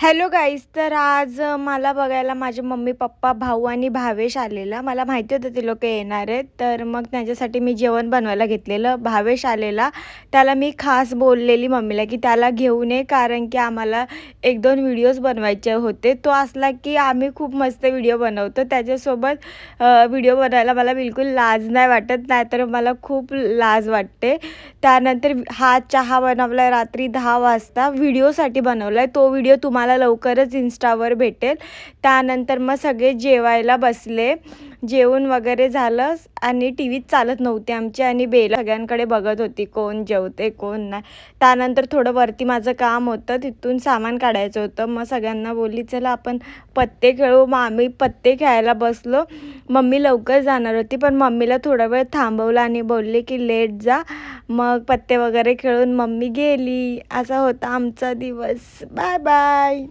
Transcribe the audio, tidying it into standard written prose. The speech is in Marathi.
हॅलो गाईज, तर आज मला बघायला माझे मम्मी पप्पा भाऊ आणि भावेश आलेला. मला माहिती होतं ते लोक येणार आहेत, तर मग त्यांच्यासाठी मी जेवण बनवायला घेतलेलं. भावेश आलेला, त्याला मी खास बोललेली मम्मीला की त्याला घेऊन ये, कारण की आम्हाला 1-2 व्हिडिओज बनवायचे होते. तो असला की आम्ही खूप मस्त व्हिडिओ बनवतो. त्याच्यासोबत व्हिडिओ बनवायला मला बिलकुल लाज नाही वाटत, नाहीतर मला खूप लाज वाटते. त्यानंतर हा चहा बनवला रात्री 10 वाजता, व्हिडिओसाठी बनवला आहे. तो व्हिडिओ तुम्हाला लवकरच इंस्टावर भेटेल. त्यानंतर मग सगळे जेवायला बसले. जेवण वगैरे झालं आणि टी व्हीच चालत नव्हती आमची आणि बेला सगळ्यांकडे बघत होती कोण जेवते कोण नाही. त्यानंतर थोडं वरती माझं काम होतं, तिथून सामान काढायचं होतं. मग सगळ्यांना बोलली चला आपण पत्ते खेळू. मग आम्ही पत्ते खेळायला बसलो. मम्मी लवकर जाणार होती, पण मम्मीला थोडा वेळ थांबवलं आणि बोलले की लेट जा. मग पत्ते वगैरे खेळून मम्मी गेली. असा होता आमचा दिवस. Bye bye.